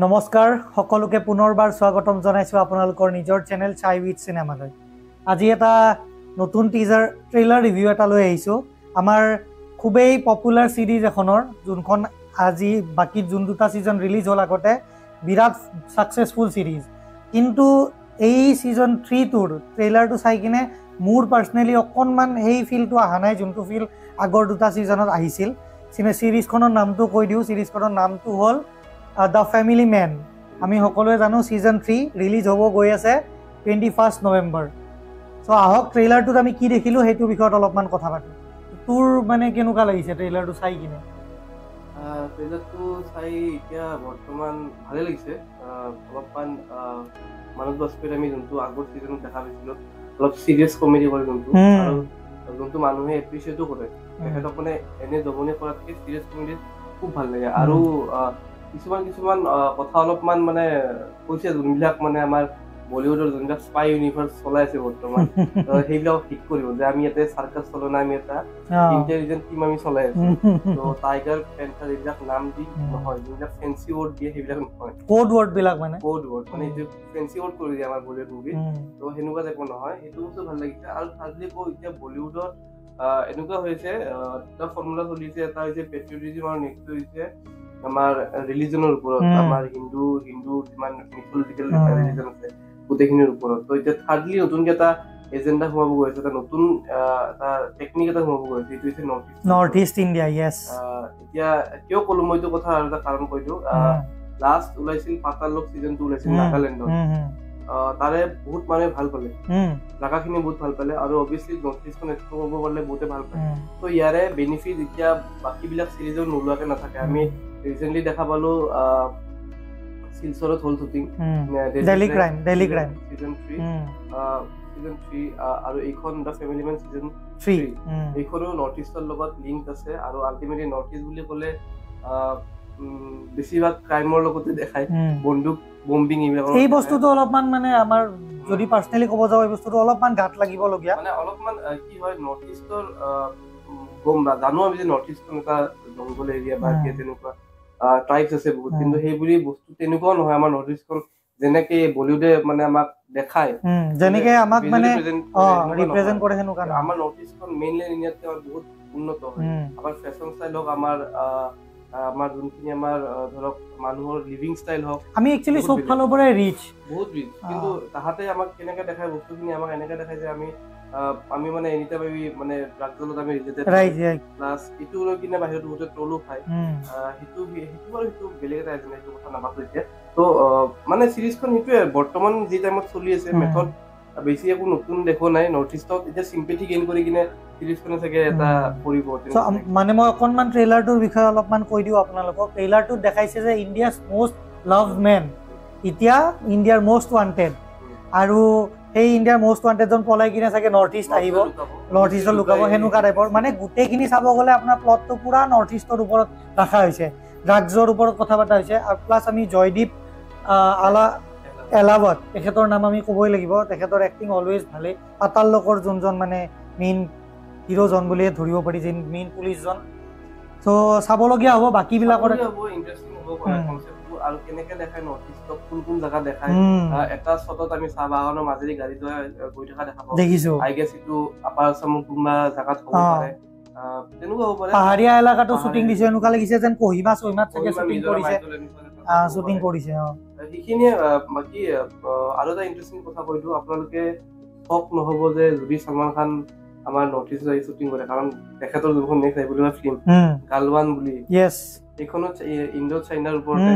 নমস্কাৰ সকলোকে পুনৰবাৰ স্বাগতম জনাইছো আপোনালোকৰ নিজৰ চেনেল চাই উইথ চিনেমালৈ। আজি এটা নতুন টিজাৰ ট্ৰেইলাৰ ৰিভিউ এটা লৈ আহিছো আমাৰ খুবেই পপুলাৰ সিৰিজ এখনৰ, যোনখন আজি বাকি যোন দুটা সিজন ৰিলিজ হ'ল আগতে বিৰাট সাকসেসফুল সিৰিজ, কিন্তু এই সিজন 3 টোৰ ট্ৰেইলাৰটো চাই কিনে মোৰ পাৰ্সনেলি অকণমান সেই ফিলটো অহা নাই যোনটো ফিল আগৰ দুটা সিজনত আহিছিল। সিৰিজখনৰ নামটো কৈ দিওঁ, সিৰিজখনৰ নামটো হ'ল দ্য ফেমিলি মেন। আমি সকলোৱে জানো সিজন 3 ৰিলিজ হ'ব গৈ আছে 21 নৱেম্বৰ। চ' আহক ট্ৰেইলাৰটোত আমি কি দেখিলোঁ সেইটো বিষয়ত অলপমান কথা পাতোঁ। তোৰ মানে কেনেকুৱা লাগিছে ট্ৰেইলাৰটো চাই কিনে? ট্ৰেইলাৰটো চাই এতিয়া বৰ্তমান ভালে লাগিছে। অলপমান মানৱ বাজপেয়ীৰ আমি যোনটো আগৰ ছিজনত দেখা পাইছিলোঁ অলপ চিৰিয়াছ কমেডি কৰে যোনটো, আৰু যোনটো মানুহে এপ্ৰিচিয়েটো কৰে, তেখেতক মানে এনে জমনি কৰাতকৈ চিৰিয়াছ কমেডি খুব ভাল লাগে। আৰু কিছুমান কথা অলপমান মানে কৈছে যোনবিলাক মানে আমাৰ বলিউডৰ যোনবিলাক স্পাই ইউনিভাৰ্চ চলাই আছে বৰ্তমান সেইবিলাক ঠিক কৰিব যে আমি ইয়াতে চাৰ্কাছ চলোৱা নাই, আমি এটা ইণ্টেলিজেন্ট টিম আমি চলাই আছো। তো টাইগাৰ পেন্থাৰ এইবিলাক নাম দি নহয়, যোনবিলাক ফেন্সি ৱৰ্ড দিয়ে সেইবিলাক নহয়, কোড ৱৰ্ড মানে এইটো ফেন্সি ৱৰ্ড কৰি দিয়ে আমাৰ বলিউড মুভি। তো সেনেকুৱা টাইপৰ নহয়, সেইটো বস্তু ভাল লাগিছে। আৰু থাৰ্ডলি কওঁ, এতিয়া বলিউডত এনেকুৱা হৈছে এটা ফৰ্মুলা চলিছে, এটা হৈছে পেট্ৰিয়টিজম আৰু নেক্সট হৈছে আমাৰ ৰিলিজনৰ ওপৰত, আমাৰ হিন্দু যিমান মিথলজিকেল ৰিলিজন আছে গোটেইখিনিৰ ওপৰত। তো এতিয়া থাৰ্ডলি নতুনকে এটা এজেণ্ডা সোমাব গৈ আছে, এটা নতুন এটা টেকনিক এটা সোমাব গৈ আছে, এইটো হৈছে নৰ্থ ইষ্ট ইণ্ডিয়া। ইয়েছ, এতিয়া কিয় ক'লো মই এইটো কথা আৰু এটা কাৰণ কৈ দিওঁ। লাষ্ট ওলাইছিল পাতাল লোক সিজন 2 ওলাইছিল নাগালেণ্ডত, তাৰে বহুত মানুহে ভাল পালে, জাগাখিনি বহুত ভাল পালে, আৰু অবভিয়াছলি নৰ্থ ইষ্টখন এক্সপ্ল'ৰ কৰিব পাৰিলে বহুতে ভাল পায়। তো ইয়াৰে বেনিফিট এতিয়া বাকীবিলাক চিৰিজৰ নোলোৱাকে নাথাকে। আমি ৰিচেণ্টলি দেখা পালো শিলচৰত হ'ল শ্বুটিং, ডেইলি ক্ৰাইম সিজন 3 আৰু এইখন দ্য ফেমিলি মেন সিজন 3, এইখনো নৰ্থ ইষ্টৰ লগত লিংক আছে। আৰু আল্টিমেটলি নৰ্থ ইষ্ট বুলি ক'লে বেছিভাগ ক্ৰাইমৰ লগতে দেখায়, বন্দুক বম্বিং এইবিলাক। এই বস্তুটো অলপমান মানে আমাৰ যদি পাৰ্সনেলি ক'ব যাওঁ, এই বস্তুটো অলপমান গাত লাগিবলগীয়া, মানে অলপমান কি হয় নৰ্থ ইষ্টৰ জানো আমি যে নৰ্থ ইষ্টখন এটা জংঘল এৰিয়া বা তেনেকুৱা ট্ৰাইবছ আছে বহুত, কিন্তু সেইবোৰে বস্তু তেনেকুৱাও নহয়। আমাৰ নৰ্থ ইষ্টখন যেনেকে বলিউডে মানে আমাক দেখায়, যেনেকে আমাক মানে ৰিপ্ৰেজেন্ট কৰে, সেনেকুৱা আমাৰ নৰ্থ ইষ্টখন মেইনলি ইণ্ডিয়াতকৈ বহুত উন্নত হয়। আমাৰ ফেশ্বন ষ্টাইল হওক, আমাৰ যোনখিনি আমাৰ ধৰক মানুহৰ লিভিং ষ্টাইল হওক, আমি একচুৱেলি চব ফালৰ পৰাই বহুত ৰিচ। কিন্তু তাহাঁতে আমাক কেনেকে দেখায় বস্তুখিনি, আমাক এনেকে দেখায় যে আমি মানে এনিটাইম মানে ড্ৰাগছৰ লগত আমি ৰিলেটেড, প্লাছ এইটো লৈ কিনে বাহিৰত বহুতে ট্ৰলো খায়। সেইটো বেলেগ এটা এজেণ্ডা, সেইটো কথা নাপাতো এতিয়া। তো মানে চিৰিজখন সেইটোৱে বৰ্তমান যি টাইমত চলি আছে, মেথড বেছি একো নতুন দেখো নাই। নৰ্থ ইষ্টত এতিয়া চিম্পেথি গেইন কৰি কিনে চিৰিজখনে চাগে এটা কৰিব। মানে মই অকণমান ট্ৰেইলাৰটোৰ বিষয়ে অলপমান কৈ দিওঁ আপোনালোকক। ট্ৰেইলাৰটোত দেখাইছে যে ইণ্ডিয়াছ মষ্ট লাভড মেন এতিয়া ইণ্ডিয়াৰ মষ্ট ৱান্টেড, আৰু সেই ইণ্ডিয়াৰ মষ্ট ৱান্টেডজন পলাই কিনে চাগে নৰ্থ ইষ্ট আহিব, নৰ্থ ইষ্টত লুকাব, সেনেকুৱা টাইপৰ। মানে গোটেইখিনি চাব গ'লে আপোনাৰ প্লটটো পুৰা নৰ্থ ইষ্টৰ ওপৰত ৰখা হৈছে, ড্ৰাগছৰ ওপৰত কথা পতা হৈছে। আৰু প্লাছ আমি জয়দীপ এলাহাবাদ, তেখেতৰ নাম আমি ক'বই লাগিব, তেখেতৰ এক্টিং অলৱেজ ভালেই। পাতাল লোকৰ যোনজন মানে মেইন হিৰোজন বুলিয়ে ধৰিব পাৰি, যে মেইন পুলিচজন। চ' চাবলগীয়া হ'ব, বাকীবিলাকৰ ইণ্টাৰেষ্টিং হ'ব কনচেপ্টটো, আৰু কেনেকে দেখায় নৰ্থ ইষ্টক, কোন জাগা দেখায়। এটা শ্বটত আমি চাহ বাগানৰ মাজেদি গাড়ী গৈ থকা দেখা পাওঁ, দেখিছো। আই গেছ এইটো আপাৰ আছামৰ কোনোবা জাগাত হ'ব পাৰে, তেনেকুৱা হ'ব পাৰে। পাহাৰীয়া এলেকাটো শ্বুটিং দিছে, এনেকুৱা লাগিছে যেন কহিমা চহিমাত চাগে শ্বুটিং কৰিছে। সেইখিনিয়ে। বাকী আৰু এটা ইণ্টাৰেষ্টিং কথা কৈ দিওঁ, আপোনালোকে শক নহ'ব যে যদি ছলমান খান আমাৰ নৰ্থ ইষ্টত আহি শ্বুটিং কৰে, কাৰণ তেখেতৰ যোনখন নেক্সট আহিবলগীয়া ফিল্ম গালৱান বুলি, সেইখনত ইণ্ডো চাইনাৰ ওপৰতে।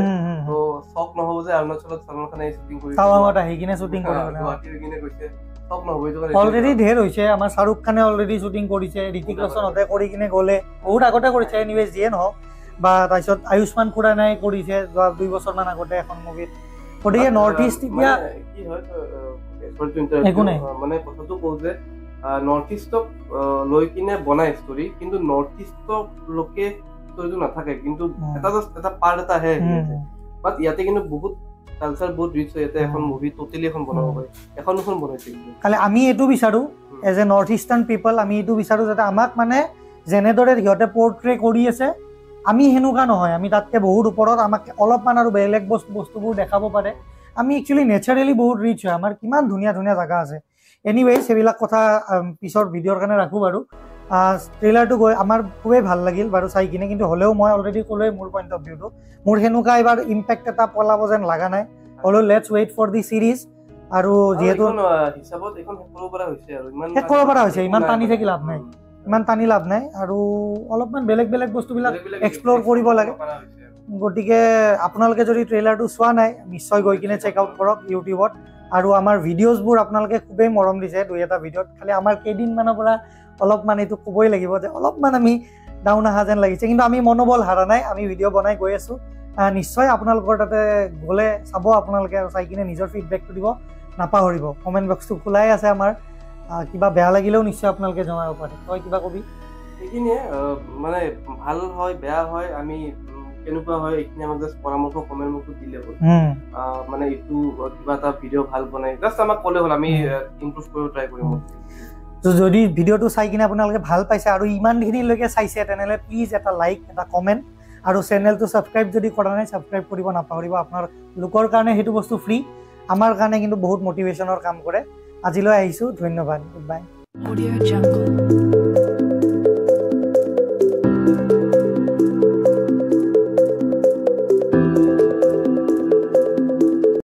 তো শক নহ'ব যে অৰুণাচলত ছলমান খান আহি শ্বুটিং কৰিছে, আহি কিনে শ্বুটিং কৰে, গুৱাহাটী হৈ কিনে গৈছে। শক নহ'ব, এইটো অলৰেডি ঢেৰ হৈছে। আমাৰ শাহৰুখ খানে অলৰেডি শ্বুটিং কৰিছে, ঋতিক ৰোশনহঁতে কৰি কিনে গ'লে, বহুত আগতে কৰিছে এনিৱেজ যিয়ে নহওক। বা তাৰপিছত আয়ুষ্মান খুৰানাই কৰিছে যোৱা 2 বছৰমান আগতে এখন মুভিত। গতিকে নৰ্থ ইষ্ট এতিয়া কি হয়, মানে কথাটো কওঁ যে নৰ্থ ইষ্টক লৈ কিনে বনাই ষ্টৰী, কিন্তু নৰ্থ ইষ্টক লোকে ষ্টৰীটো নাথাকে, কিন্তু এটা পাৰ্ট এটা আহে। বাট ইয়াতে কিন্তু বহুত কালচাৰ বহুত ৰিচ হয়, ইয়াতে এখন মুভি টোটেলি এখন বনাব পাৰি, এখন বনাইছে। খালি আমি এইটো বিচাৰোঁ এজ এ নৰ্থ ইষ্টাৰ্ণ পিপল, আমি এইটো বিচাৰোঁ যাতে আমাক মানে যেনেদৰে সিহঁতে পৰ্ট্ৰে কৰি আছে, আমি সেনেকুৱা নহয়, আমি তাতকৈ বহুত ওপৰত, আমাক অলপমান আৰু বেলেগ বস্তুবোৰ দেখাব পাৰে। আমি একচুৱেলি নেচাৰেলি বহুত ৰিচ হয়, আমাৰ কিমান ধুনীয়া ধুনীয়া জেগা আছে। এনিৱেজ সেইবিলাক কথা পিছৰ ভিডিঅ'ৰ কাৰণে ৰাখোঁ বাৰু। ট্ৰেইলাৰটো গৈ আমাৰ খুবেই ভাল লাগিল বাৰু চাই কিনে, কিন্তু হ'লেও মই অলৰেডি ক'লোৱেই মোৰ পইণ্ট অফ ভিউটো, মোৰ সেনেকুৱা এইবাৰ ইম্পেক্ট এটা পলাব যেন লগা নাই। হ'লেও let's wait for the series. আৰু যিহেতু হিচাপত এখন শেষ কৰিব পৰা হৈছে আৰু শেষ কৰিব পৰা হৈছে, ইমান টানি থাকি লাভ নাই, ইমান টানি লাভ নাই, আৰু অলপমান বেলেগ বেলেগ বস্তুবিলাক এক্সপ্ল'ৰ কৰিব লাগে। গতিকে আপোনালোকে যদি ট্ৰেইলাৰটো চোৱা নাই নিশ্চয় গৈ কিনে চেক আউট কৰক ইউটিউবত। আৰু আমাৰ ভিডিঅ'জবোৰ আপোনালোকে খুবেই মৰম দিছে 2-এটা ভিডিঅ'ত। খালি আমাৰ কেইদিনমানৰ পৰা অলপমান এইটো ক'বই লাগিব যে অলপমান আমি ডাউন অহা যেন লাগিছে, কিন্তু আমি মনোবল হাৰা নাই, আমি ভিডিঅ' বনাই গৈ আছোঁ। নিশ্চয় আপোনালোকৰ তাতে গ'লে চাব আপোনালোকে, আৰু চাই কিনে নিজৰ ফিডবেকটো দিব নাপাহৰিব। কমেণ্ট বক্সটো খোলাই আছে আমাৰ, কিবা বেয়া লাগিলেও নিশ্চয় আপোনালোকে জনাব পাৰে। তই কিবা কবি? সেইখিনিয়ে, মানে ভাল হয় বেয়া হয় আমি কেনেকুৱা হয় এইখিনি আমাক জাষ্ট পৰামৰ্শ কমেণ্ট বক্সত দিলে হ'ল। মানে এইটো কিবা এটা ভিডিঅ' ভাল বনাই জাষ্ট আমাক ক'লে হ'ল, আমি ইমপ্ৰুভ কৰিব ট্ৰাই কৰিম। যদি ভিডিঅ'টো চাই কিনে আপোনালোকে ভাল পাইছে আৰু ইমানখিনিলৈকে চাইছে, তেনেহ'লে প্লিজ এটা লাইক, এটা কমেণ্ট, আৰু চেনেলটো ছাবস্ক্ৰাইব যদি কৰা নাই ছাবস্ক্ৰাইব কৰিব নাপাহৰিব। আপোনাৰ লোকৰ কাৰণে সেইটো বস্তু ফ্ৰী, আমাৰ কাৰণে কিন্তু বহুত মটিভেশ্যনৰ কাম কৰে। আজিলৈ আহিছোঁ, ধন্যবাদ, গুড বাই।